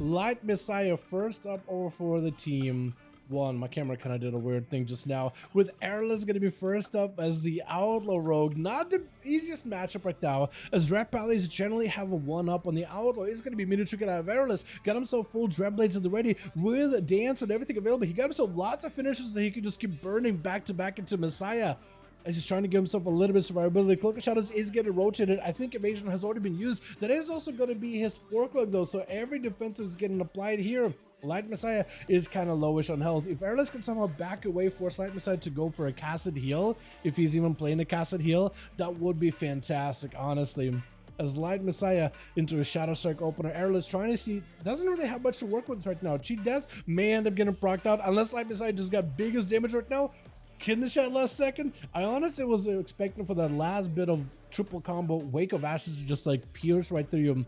Light Messiah first up over for the team one. My camera kind of did a weird thing just now. With Airless going to be first up as the Outlaw Rogue. Not the easiest matchup right now, as Red Pallies generally have a one-up on the Outlaw. It's going to be immediate trigger out of Airless. Got himself full Dread Blades at the ready with Dance and everything available. He got himself lots of finishes that he can just keep burning back to back into Messiah, as he's trying to give himself a little bit of survivability. Cloak of Shadows is getting rotated. I think Evasion has already been used. That is also going to be his Spore Cloak though, so every defensive is getting applied here. Light Messiah is kind of lowish on health. If Airless can somehow back away, force Light Messiah to go for a casted heal, if he's even playing a casted heal, that would be fantastic, honestly. As Light Messiah into a Shadow Strike opener, Airless trying to see, doesn't really have much to work with right now. Cheat Death may end up getting procced out, unless Light Messiah just got biggest damage right now. Kidney Shot last second. I honestly was expecting for that last bit of triple combo Wake of Ashes to just like pierce right through you,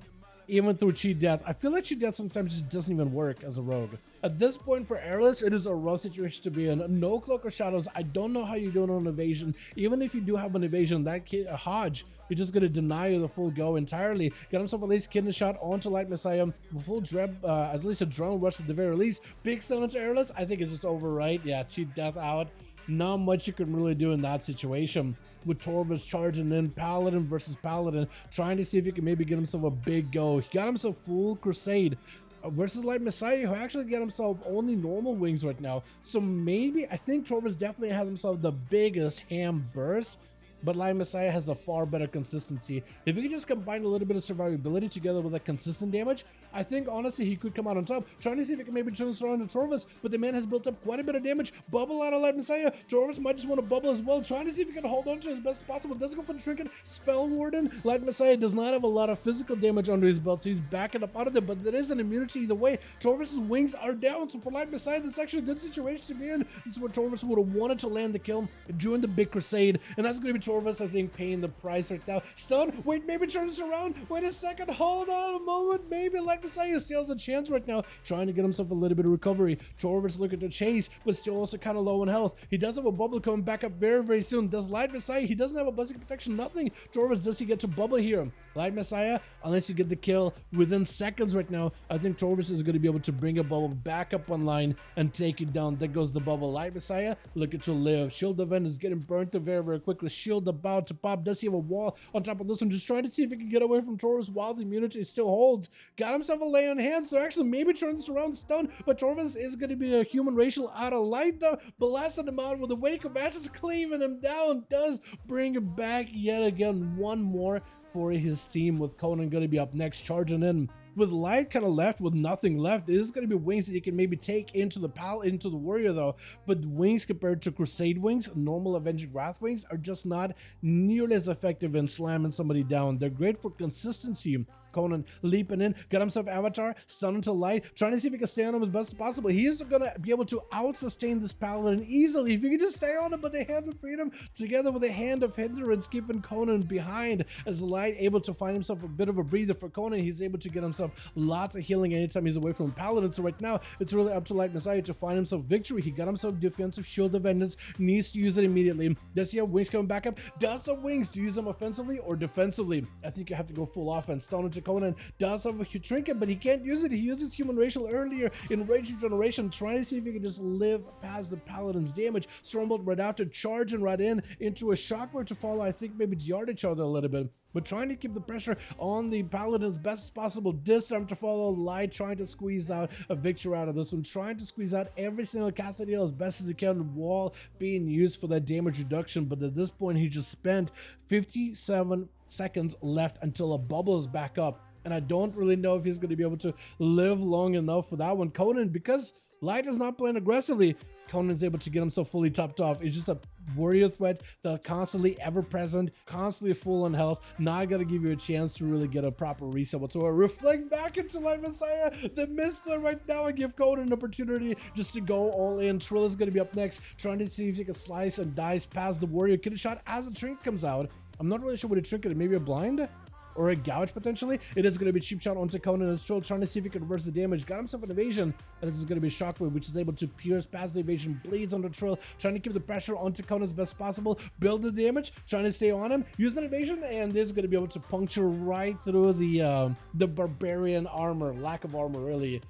even through Cheat Death. I feel like Cheat Death sometimes just doesn't even work as a rogue. At this point for Airless, it is a rough situation to be in. No Cloak of Shadows. I don't know how you're doing on evasion. Even if you do have an evasion, that kid, Hodge, you're just going to deny you the full go entirely. Got himself at least Kidney Shot onto Light Messiah. Full Dread, at least a Drone Rush at the very least. Big stun into Airless. I think it's just over, right? Yeah, Cheat Death out. Not much you can really do in that situation. With Torvus charging in, Paladin versus Paladin, trying to see if he can maybe get himself a big go. He got himself full Crusade versus Light Messiah, who actually got himself only normal wings right now. So maybe, I think Torvus definitely has himself the biggest ham burst, but Light Messiah has a far better consistency. If he could just combine a little bit of survivability together with a consistent damage, I think honestly he could come out on top. Trying to see if he can maybe turn this around to Torvus, but the man has built up quite a bit of damage. Bubble out of Light Messiah. Torvus might just want to bubble as well, trying to see if he can hold on to as best as possible. Doesn't go for the Trinket. Spell Warden. Light Messiah does not have a lot of physical damage under his belt, so he's backing up out of there, but there is an immunity either way. Torvus's wings are down, so for Light Messiah, that's actually a good situation to be in. This is where Torvus would have wanted to land the kill during the big Crusade, and that's going to be Torvus, I think, paying the price right now. Stun. Wait, maybe turn this around. Wait a second. Hold on a moment. Maybe Light Messiah still has a chance right now, trying to get himself a little bit of recovery. Torvus looking to chase, but still also kind of low in health. He does have a bubble coming back up very, very soon. Does Light Messiah? He doesn't have a blessing protection, nothing. Torvus, does he get to bubble here? Light Messiah, unless you get the kill within seconds right now, I think Torvus is going to be able to bring a bubble back up online and take it down. There goes the bubble. Light Messiah, look at you live. Shield event is getting burnt very, very quickly. Shield about to pop. Does he have a wall on top of this one? Just trying to see if he can get away from Torvus while the immunity still holds. Got himself a lay on hands, so actually maybe turn this around stun, but Torvus is going to be a human racial out of light though, blasting him out with a Wake of Ashes, cleaving him down. Does bring him back yet again. One more for his team, with Conan going to be up next, charging in. With Light kind of left with nothing left, it is going to be wings that you can maybe take into the warrior though, but wings compared to Crusade wings, normal Avenging Wrath wings, are just not nearly as effective in slamming somebody down. They're great for consistency. Conan leaping in, got himself Avatar, stun into Light, trying to see if he can stay on him as best as possible. He is going to be able to out-sustain this Paladin easily if he can just stay on him, but the Hand of Freedom together with the Hand of Hindrance keeping Conan behind, as Light able to find himself a bit of a breather. For Conan, he's able to get himself lots of healing anytime he's away from Paladin, so right now it's really up to Light Messiah to find himself victory. He got himself defensive Shield of Vengeance, needs to use it immediately. Does he have wings coming back up? Does have wings. Do you use them offensively or defensively? I think you have to go full offense. Stun into Conan, does have a Trinket, but he can't use it. He uses Human Racial earlier in Rage Regeneration, trying to see if he can just live past the Paladin's damage. Stormbolt right after, charging right in into a Shockwave to follow. I think maybe Diard each other a little bit, but trying to keep the pressure on the Paladin as best as possible. Disarm to follow. Light trying to squeeze out a victory out of this one, trying to squeeze out every single castle deal as best as he can. Wall being used for that damage reduction, but at this point he just spent 57 seconds left until a bubble is back up, and I don't really know if he's going to be able to live long enough for that one. Conan, because Light is not playing aggressively, Conan's able to get himself fully topped off. It's just a warrior threat that's constantly ever present, constantly full on health, not gonna give you a chance to really get a proper reset whatsoever. Reflect back into Light Messiah, the misplay right now, and give Conan an opportunity just to go all in. Trill is gonna be up next, trying to see if he can slice and dice past the warrior. Kidney Shot as the trinket comes out. I'm not really sure what a trinket is, maybe a blind? Or a gouge potentially. It is going to be cheap shot onto Conan and Trill, trying to see if he can reverse the damage. Got himself an evasion, and this is going to be Shockwave, which is able to pierce past the evasion. Bleeds onto Trill, trying to keep the pressure onto Conan as best possible. Build the damage, trying to stay on him. Use an evasion, and this is going to be able to puncture right through the barbarian armor, lack of armor really.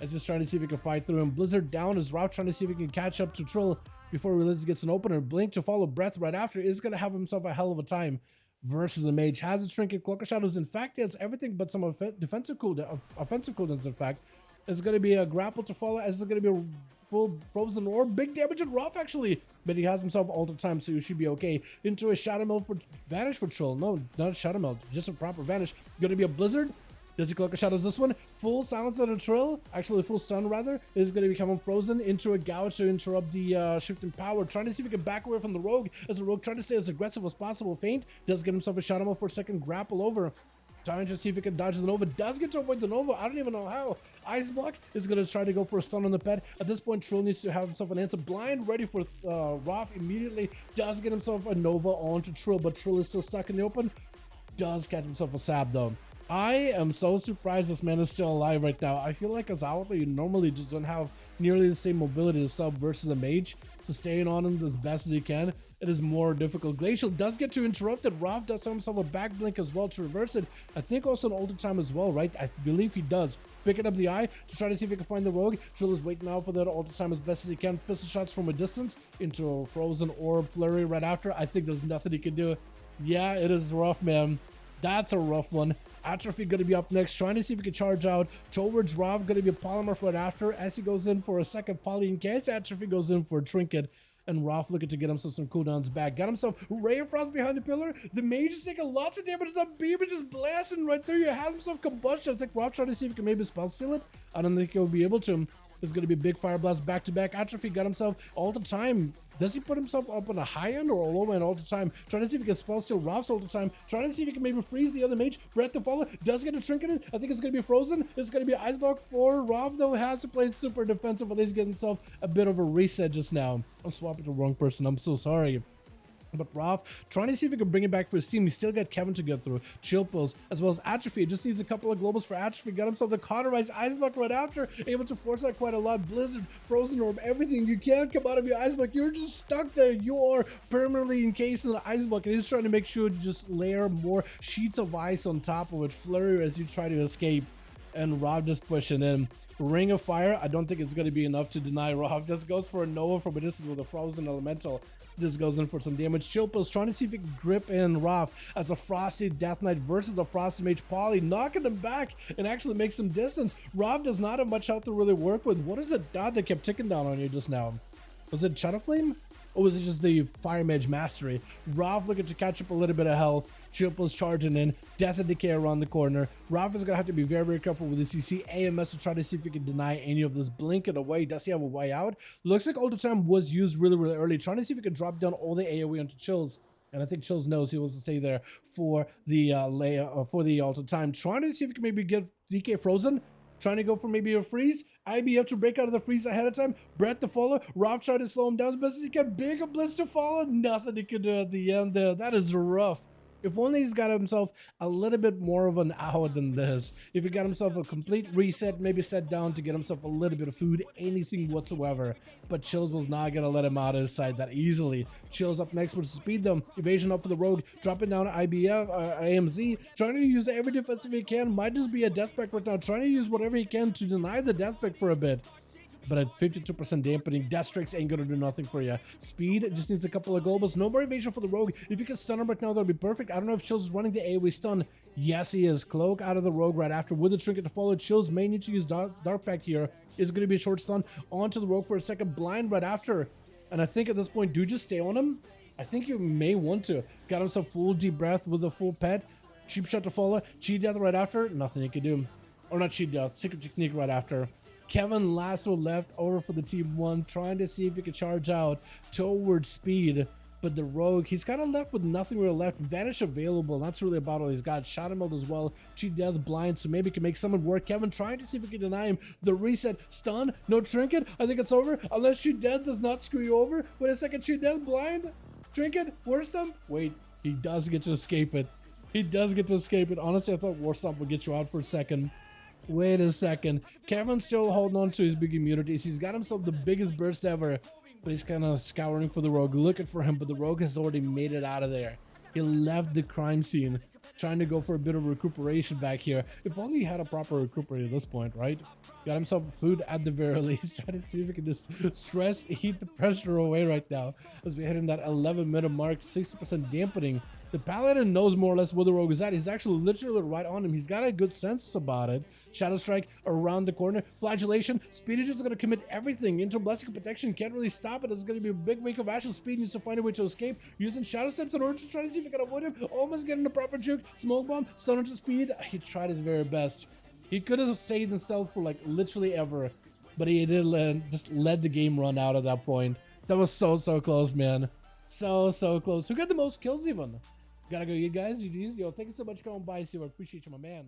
as he's trying to see if he can fight through him. Blizzard down as Rob trying to see if he can catch up to Trill before Religious gets an opener. Blink to follow Breath right after is going to have himself a hell of a time versus the Mage. Has a Trinket, Cloak of Shadows. In fact, he has everything but some defensive cooldown, offensive cooldowns, in fact. It's going to be a grapple to follow, as it's going to be a full frozen orb. Big damage on Ruff, actually. But he has himself all the time, so you should be okay. Into a Shadow Meld for Vanish for Trill. No, not a Shadow Meld, just a proper Vanish. Going to be a Blizzard. Does he Cloak of Shadows this one? Full silence on a Trill. Actually, full stun, rather. Is going to become frozen into a Gouge to interrupt the shift in power. Trying to see if he can back away from the Rogue, as the Rogue trying to stay as aggressive as possible. Feint. Does get himself a Shadow Meld for a second. Grapple over. Trying to see if he can dodge the Nova. Does get to avoid the Nova. I don't even know how. Ice Block is going to try to go for a stun on the pet. At this point, Trill needs to have himself an answer. Blind ready for Roth immediately. Does get himself a Nova onto Trill, but Trill is still stuck in the open. Does catch himself a Sab, though. I am so surprised this man is still alive right now. I feel like as Outlaw, you normally just don't have nearly the same mobility as Sub versus a Mage. So staying on him as best as you can, it is more difficult. Glacial does get to interrupt it. Rob does have himself a back blink as well to reverse it. I think also an older time as well, right? I believe he does. Picking up the eye to try to see if he can find the Rogue. Trill is waiting out for that older time as best as he can. Pistol shots from a distance into a frozen orb flurry right after. I think there's nothing he can do. Yeah, it is rough, man. That's a rough one. Atrophy going to be up next, trying to see if he can charge out towards Rob. Going to be a Polymorph right after, as he goes in for a second Poly in case Atrophy goes in for a Trinket. And Roth looking to get himself some cooldowns back. Got himself Ray of Frost behind the pillar. The Mage is taking lots of damage. The beam is just blasting right through you. Has himself Combustion. I think Roth trying to see if he can maybe spell steal it. I don't think he'll be able to. There's going to be a big Fire Blast back to back. Atrophy got himself all the time. Does he put himself up on a high end or a low end all the time? Trying to see if he can spell steal Roth's all the time. Trying to see if he can maybe freeze the other Mage. Breath to follow. Does get a Trinket in. I think it's going to be frozen. It's going to be Ice Block for Roth, though. Has to play super defensive, but he's getting himself a bit of a reset just now. I'm swapping to the wrong person. I'm so sorry. But Roth trying to see if he can bring it back for his team. He still got Kevin to get through. Chill Pills as well as Atrophy. Just needs a couple of globals for Atrophy. Got himself the Cauterize Ice Block right after. Able to force out quite a lot. Blizzard, Frozen Orb, everything. You can't come out of your Ice Block. You're just stuck there. You are permanently encased in the Ice Block. And he's trying to make sure to just layer more sheets of ice on top of it. Flurry as you try to escape. And Rob just pushing in. Ring of Fire. I don't think it's going to be enough to deny Rob. Just goes for a Nova from a distance with a Frozen Elemental. Just goes in for some damage. Chill Pills trying to see if he can grip in Roth as a Frosty Death Knight versus a Frosty Mage Poly, knocking him back and actually makes some distance. Roth does not have much health to really work with. What is it dot that kept ticking down on you just now? Was it Shadow Flame? Or was it just the Fire Mage Mastery? Roth looking to catch up a little bit of health. Chill Pills charging in. Death and Decay around the corner. Roth is going to have to be very, very careful with the CC AMS to try to see if he can deny any of this. Blinking away. Does he have a way out? Looks like Ultra Time was used really, really early. Trying to see if he can drop down all the AoE onto Chills. And I think Chills knows he wants to stay there for the for the Ultra Time. Trying to see if he can maybe get DK frozen. Trying to go for maybe a freeze. IBF to break out of the freeze ahead of time. Breath to follow. Rob trying to slow him down as best as he can. Big Blitz to follow. Nothing he can do at the end there. That is rough. If only he's got himself a little bit more of an hour than this. If he got himself a complete reset, maybe set down to get himself a little bit of food, anything whatsoever. But Chills was not going to let him out of his sight that easily. Chills up next with speed them. Evasion up for the Rogue. Dropping down IBF, AMZ. Trying to use every defensive he can. Might just be a death pack right now. Trying to use whatever he can to deny the death pack for a bit. But at 52% dampening, Death Strikes ain't gonna do nothing for you. Speed just needs a couple of globals. No more evasion for the Rogue. If you can stun him right now, that'll be perfect. I don't know if Chills is running the AoE stun. Yes, he is. Cloak out of the Rogue right after with the Trinket to follow. Chills may need to use Dark Pact here. It's gonna be a short stun onto the Rogue for a second. Blind right after. And I think at this point, do just stay on him. I think you may want to. Got himself full deep breath with a full pet. Cheap shot to follow. Cheat Death right after. Nothing he can do. Or not Cheat Death. Secret Technique right after. Kevin Lasso left over for the Team 1, trying to see if he could charge out towards speed. But the Rogue, he's kind of left with nothing really left. Vanish available, that's really about all he's got. Shadow Meld as well. Cheat Death blind, so maybe he can make someone work. Kevin trying to see if he can deny him. The reset, stun, no Trinket. I think it's over. Unless Cheat Death does not screw you over. Wait a second, Cheat Death blind. Trinket, War Stomp. Wait, he does get to escape it. He does get to escape it. Honestly, I thought War Stomp would get you out for a second. Wait a second. Kevin's still holding on to his big immunities. He's got himself the biggest burst ever, but he's kind of scouring for the Rogue, looking for him, but the Rogue has already made it out of there. He left the crime scene, trying to go for a bit of recuperation back here. If only he had a proper recuperate at this point, right? Got himself food at the very least, trying to see if he can just stress, eat the pressure away right now. As we hit in that 11-minute mark, 60% dampening. The Paladin knows more or less where the Rogue is at. He's actually literally right on him. He's got a good sense about it. Shadow Strike around the corner. Flagellation. Speed is just going to commit everything. Into Blessing Protection. Can't really stop it. It's going to be a big wake of Ashes. Speed needs to find a way to escape. Using Shadow Steps in order to try to see if he can avoid him. Almost getting the proper juke. Smoke Bomb. Stun into Speed. He tried his very best. He could have stayed in stealth for like literally ever. But he did just let the game run out at that point. That was so close, man. So close. Who got the most kills even? Gotta go, you guys. GG's. Yo, thank you so much for coming by. See you. I appreciate you, my man.